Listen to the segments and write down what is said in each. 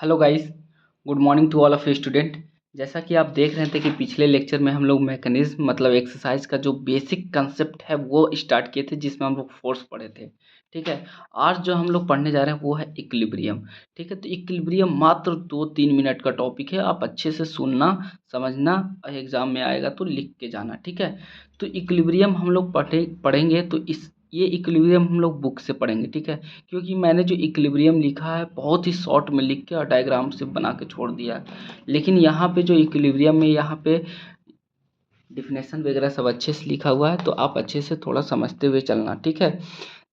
Hello guys, good morning to all of you student. जैसा कि आप देख रहे थे कि पिछले लेक्चर में हम लोग मैकेनिज्म मतलब एक्सरसाइज का जो बेसिक कंसेप्ट है वो स्टार्ट किए थे, जिसमें हम लोग फोर्स पढ़े थे। ठीक है। आज जो हम लोग पढ़ने जा रहे हैं वो है इक्विलिब्रियम। ठीक है, तो इक्विलिब्रियम मात्र 2-3 मिनट का टॉपिक है, आप अच्छे से सुनना, समझना, एग्जाम में आएगा तो लिख के जाना। ठीक है। तो इक्विलिब्रियम हम लोग पढ़ेंगे तो ये इक्विलिब्रियम हम लोग बुक से पढ़ेंगे। ठीक है। क्योंकि मैंने जो इक्विलिब्रियम लिखा है बहुत ही शॉर्ट में लिख के और डायग्राम से बना के छोड़ दिया है, लेकिन यहाँ पे जो इक्विलिब्रियम में यहाँ पे डिफिनेशन वगैरह सब अच्छे से लिखा हुआ है, तो आप अच्छे से थोड़ा समझते हुए चलना। ठीक है।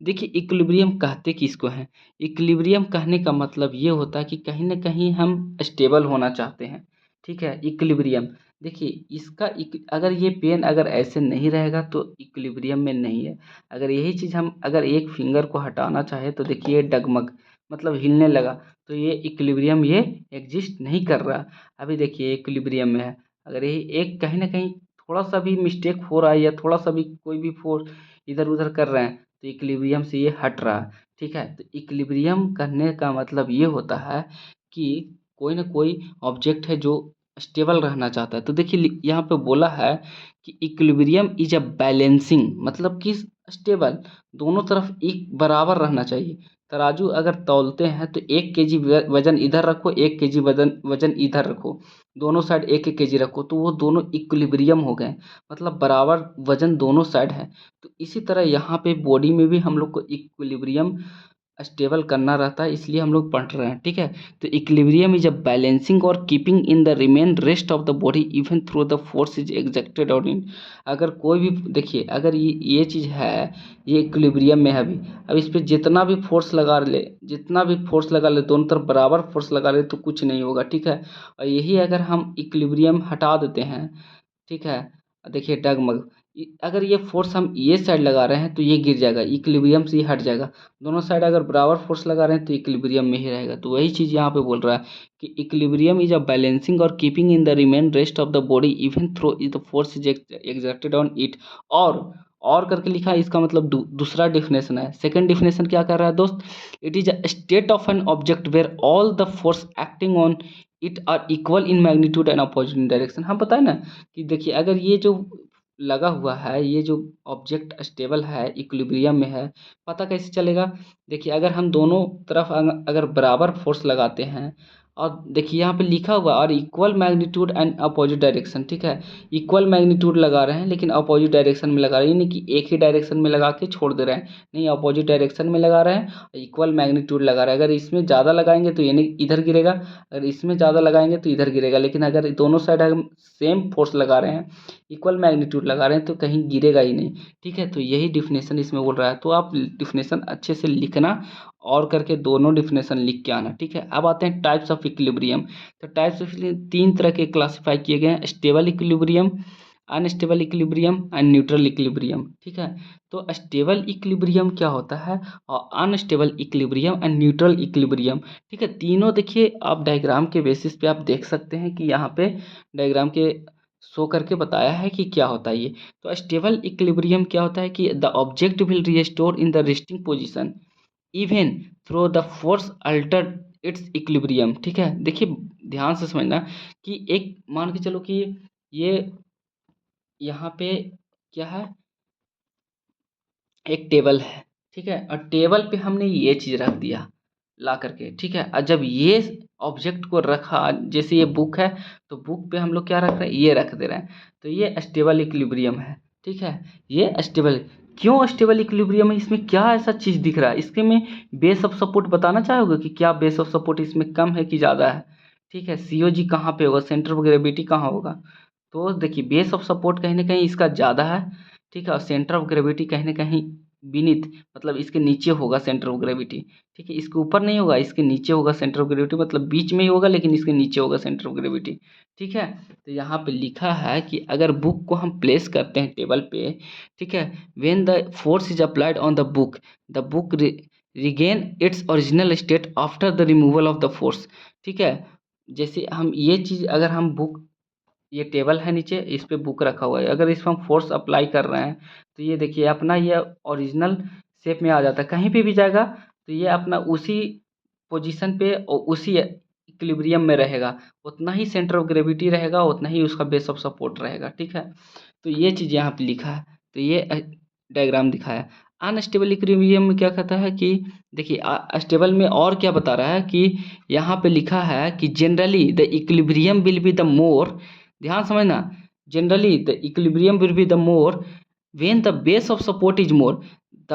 देखिए, इक्विलिब्रियम कहते किसको हैं? इक्विलिब्रियम कहने का मतलब ये होता है कि कहीं ना कहीं हम स्टेबल होना चाहते हैं। ठीक है। इक्विलिब्रियम, देखिए अगर ये पेन अगर ऐसे नहीं रहेगा तो इक्विलिब्रियम में नहीं है। अगर यही चीज़ हम अगर एक फिंगर को हटाना चाहे तो देखिए ये डगमग मतलब हिलने लगा, तो ये इक्विलिब्रियम ये एग्जिस्ट नहीं कर रहा। अभी देखिए इक्विलिब्रियम में है, अगर यही एक कहीं ना कहीं थोड़ा सा भी मिस्टेक हो रहा है या थोड़ा सा भी कोई भी फोर्स इधर उधर कर रहे हैं तो इक्विलिब्रियम से ये हट रहा है। ठीक है। तो इक्विलिब्रियम करने का मतलब ये होता है कि कोई ना कोई ऑब्जेक्ट है जो स्टेबल रहना चाहता है। तो देखिए यहाँ पे बोला है कि इक्विलिब्रियम इज अ बैलेंसिंग, मतलब कि स्टेबल, दोनों तरफ एक बराबर रहना चाहिए। तराजू अगर तौलते हैं तो 1 केजी वजन इधर रखो, 1 केजी वजन वजन इधर रखो, दोनों साइड 1-1 केजी रखो, तो वो दोनों इक्विलिब्रियम हो गए, मतलब बराबर वजन दोनों साइड है। तो इसी तरह यहाँ पे बॉडी में भी हम लोग को इक्विलिब्रियम स्टेबल करना रहता है, इसलिए हम लोग पढ़ रहे हैं। ठीक है। तो इक्विलिब्रियम इज अ बैलेंसिंग और keeping in the remain rest of the body even through the force is exerted on in. अगर कोई भी देखिए, अगर ये चीज़ है, ये इक्विलिब्रियम में है अभी, अब इस पर जितना भी फोर्स लगा ले दोनों तरफ बराबर फोर्स लगा ले तो कुछ नहीं होगा। ठीक है। और यही अगर हम इक्विलिब्रियम हटा देते हैं, ठीक है, देखिए डगमग, अगर ये फोर्स हम ये साइड लगा रहे हैं तो ये गिर जाएगा, इक्विलिब्रियम से ये हट जाएगा। दोनों साइड अगर बराबर फोर्स लगा रहे हैं तो इक्विलिब्रियम में ही रहेगा। तो वही चीज़ यहाँ पे बोल रहा है कि इक्विलिब्रियम इज अ बैलेंसिंग और keeping in the remain rest of the body even through is the force is exerted on it. और करके लिखा है, इसका मतलब दूसरा डिफिनेशन है। सेकंड डिफिनेशन क्या कर रहा है दोस्त? It is a state of an object where all the force acting on it are equal in magnitude and opposite in direction. हम पता है ना कि देखिए, अगर ये जो लगा हुआ है, ये जो ऑब्जेक्ट स्टेबल है, इक्विलिब्रियम में है, पता कैसे चलेगा? देखिए, अगर हम दोनों तरफ अगर बराबर फोर्स लगाते हैं, और देखिए यहाँ पे लिखा हुआ और equal magnitude and opposite direction. ठीक है। इक्वल मैग्नीट्यूड लगा रहे हैं लेकिन अपोजिट डायरेक्शन में लगा रहे हैं, यानी कि एक ही डायरेक्शन में लगा के छोड़ दे रहे हैं, नहीं, अपोजिट डायरेक्शन में लगा रहे हैं, इक्वल मैग्नीट्यूड लगा रहे हैं। अगर इसमें ज़्यादा लगाएंगे तो यानी इधर गिरेगा, अगर इसमें ज़्यादा लगाएंगे तो इधर गिरेगा, लेकिन अगर दोनों साइड हम सेम फोर्स लगा रहे हैं, इक्वल मैग्नीट्यूड लगा रहे हैं, तो कहीं गिरेगा ही नहीं। ठीक है। तो यही डिफिनेशन इसमें बोल रहा है, तो आप डिफिनेशन अच्छे से लिखना और करके दोनों डिफिनेशन लिख के आना। ठीक है। अब आते हैं टाइप्स ऑफ इक्विलिब्रियम। तो टाइप्स ऑफ 3 तरह के क्लासीफाई किए गए हैं: stable equilibrium, unstable equilibrium and neutral equilibrium. ठीक है। तो स्टेबल इक्विलिब्रियम क्या होता है और unstable equilibrium and neutral equilibrium. ठीक है। तीनों देखिए आप डायग्राम के बेसिस पे आप देख सकते हैं कि यहाँ पे डायग्राम के शो करके बताया है कि क्या होता है ये। तो स्टेबल इक्विलिब्रियम क्या होता है कि the object will restore in the resting position even through the force alter its equilibrium. ठीक है। देखिए ध्यान से समझना कि एक मान के चलो कि ये यहाँ पे क्या है, एक टेबल है। ठीक है। और टेबल पे हमने ये चीज़ रख दिया ला करके। ठीक है। और जब ये ऑब्जेक्ट को रखा, जैसे ये बुक है तो बुक पे हम लोग क्या रख रहे हैं, ये रख दे रहे हैं, तो ये स्टेबल इक्विलिब्रियम है। ठीक है। ये स्टेबल, क्यों स्टेबल इक्विलिब्रियम है? इसमें क्या ऐसा चीज़ दिख रहा है? इसके में बेस ऑफ सपोर्ट बताना चाहोगे कि क्या बेस ऑफ सपोर्ट इसमें कम है कि ज़्यादा है? ठीक है। सीओजी कहाँ पे होगा, सेंटर ऑफ ग्रेविटी कहाँ होगा? तो देखिए बेस ऑफ सपोर्ट कहीं ना कहीं इसका ज़्यादा है। ठीक है। और सेंटर ऑफ ग्रेविटी कहीं ना कहीं बीनीथ, मतलब इसके नीचे होगा सेंटर ऑफ ग्रेविटी। ठीक है। इसके ऊपर नहीं होगा, इसके नीचे होगा सेंटर ऑफ ग्रेविटी, मतलब बीच में ही होगा लेकिन इसके नीचे होगा सेंटर ऑफ ग्रेविटी। ठीक है। तो यहाँ पे लिखा है कि अगर बुक को हम प्लेस करते हैं टेबल पे, ठीक है, when the force is applied on the book regain its original state after the removal of the force. ठीक है। जैसे हम ये चीज़ अगर हम बुक, ये टेबल है नीचे, इस पे बुक रखा हुआ है, अगर इस पर हम फोर्स अप्लाई कर रहे हैं तो ये देखिए अपना ये ओरिजिनल शेप में आ जाता है, कहीं पे भी जाएगा तो ये अपना उसी पोजीशन पे और उसी इक्विलिब्रियम में रहेगा उतना ही सेंटर ऑफ ग्रेविटी रहेगा, उतना ही उसका बेस ऑफ सपोर्ट रहेगा। ठीक है, तो ये चीज़ यहाँ पे लिखा है, तो ये डायग्राम दिखाया। अनस्टेबल इक्विलिब्रियम में क्या कहता है कि देखिए स्टेबल में और क्या बता रहा है कि यहाँ पे लिखा है कि generally the equilibrium will be the more, ध्यान समझना, generally the equilibrium will be the more when the base of support is more.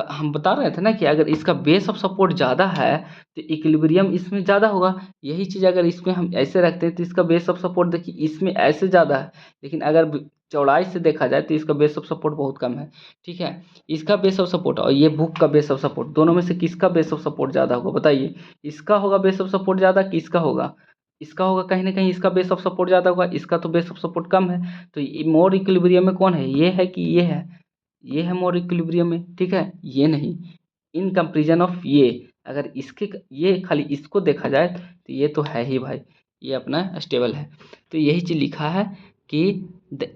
हम बता रहे थे ना कि अगर इसका बेस ऑफ सपोर्ट ज़्यादा है तो इक्विलिब्रियम इसमें ज़्यादा होगा। यही चीज़ अगर इसमें हम ऐसे रखते हैं तो इसका बेस ऑफ सपोर्ट देखिए इसमें ऐसे ज़्यादा है, लेकिन अगर चौड़ाई से देखा जाए तो इसका बेस ऑफ सपोर्ट बहुत कम है। ठीक है, इसका बेस ऑफ सपोर्ट और ये बुक का बेस ऑफ सपोर्ट, दोनों में से किसका बेस ऑफ सपोर्ट ज़्यादा होगा बताइए? इसका होगा बेस ऑफ सपोर्ट ज़्यादा कि इसका होगा? इसका होगा, कहीं ना कहीं इसका बेस ऑफ सपोर्ट ज़्यादा होगा, इसका तो बेस ऑफ सपोर्ट कम है। तो मोर इक्विलिब्रियम में कौन है? ये है कि ये है? ये है मोर इक्विलिब्रियम में। ठीक है, ये नहीं, इन कंपेरिजन ऑफ ये, अगर इसके ये खाली इसको देखा जाए तो ये तो है ही भाई, ये अपना स्टेबल है। तो यही चीज़ लिखा है कि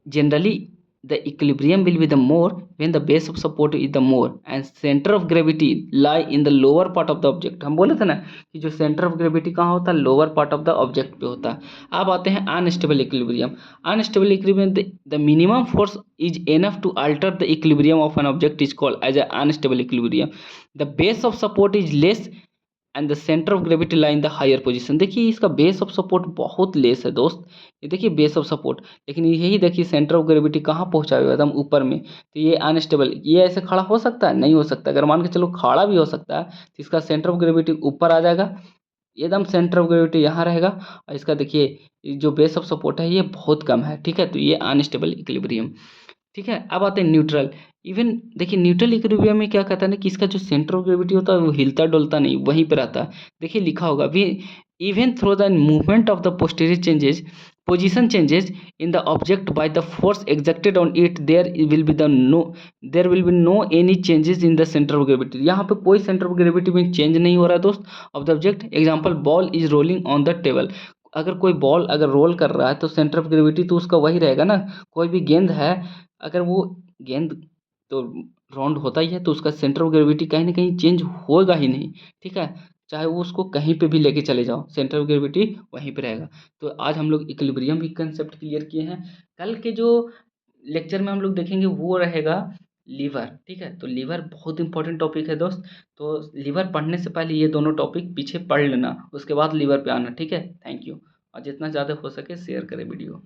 generally the equilibrium will be the more when the base of support is the more and centre of gravity lie in the lower part of the object. हम बोले थे ना कि जो सेंटर ऑफ ग्रेविटी कहाँ होता है? Lower part of the object पे होता है। अब आते हैं unstable equilibrium. Unstable equilibrium, the minimum force is enough to alter the equilibrium of an object is called as a unstable equilibrium. The base of support is less and the centre of gravity lie in the higher position. देखिए इसका base of support बहुत less है दोस्त, ये देखिए base of support, लेकिन यही देखिए सेंटर ऑफ ग्रेविटी कहाँ पहुँचा हुआ है? एकदम ऊपर में। तो ये अनस्टेबल, ये ऐसे खड़ा हो सकता है? नहीं हो सकता। अगर मान के चलो खड़ा भी हो सकता है तो इसका सेंटर ऑफ ग्रेविटी ऊपर आ जाएगा, एकदम सेंटर ऑफ ग्रेविटी यहाँ रहेगा, और इसका देखिए जो बेस ऑफ सपोर्ट है ये बहुत कम है। ठीक है, तो ये अनस्टेबल इक्विलिब्रियम। ठीक है, अब आते हैं न्यूट्रल। इवन देखिए न्यूट्रल इक्विलिब्रियम में क्या कहता है ना कि इसका जो सेंटर ऑफ ग्रेविटी होता है वो हिलता डुलता नहीं, वहीं पर रहता है। देखिए लिखा होगा भी, even through the movement of the posterior changes position changes in the object by the force exerted on it, there will be no any changes in the centre of gravity. यहाँ पे कोई सेंटर ऑफ ग्रेविटी में change नहीं हो रहा है दोस्त of the object. Example, ball is rolling on the table. अगर कोई बॉल अगर रोल कर रहा है तो सेंटर ऑफ ग्रेविटी तो उसका वही रहेगा ना। कोई भी गेंद है, अगर वो गेंद तो राउंड होता ही है तो उसका सेंटर ऑफ ग्रेविटी कहीं ना कहीं चेंज होगा ही नहीं। ठीक है, चाहे वो उसको कहीं पे भी लेके चले जाओ, सेंटर ऑफ ग्रेविटी वहीं पे रहेगा। तो आज हम लोग इक्विलिब्रियम भी कंसेप्ट क्लियर किए हैं। कल के जो लेक्चर में हम लोग देखेंगे वो रहेगा लीवर। ठीक है, तो लीवर बहुत इंपॉर्टेंट टॉपिक है दोस्त, तो लीवर पढ़ने से पहले ये दोनों टॉपिक पीछे पढ़ लेना, उसके बाद लीवर पे आना। ठीक है, थैंक यू, और जितना ज़्यादा हो सके शेयर करें वीडियो।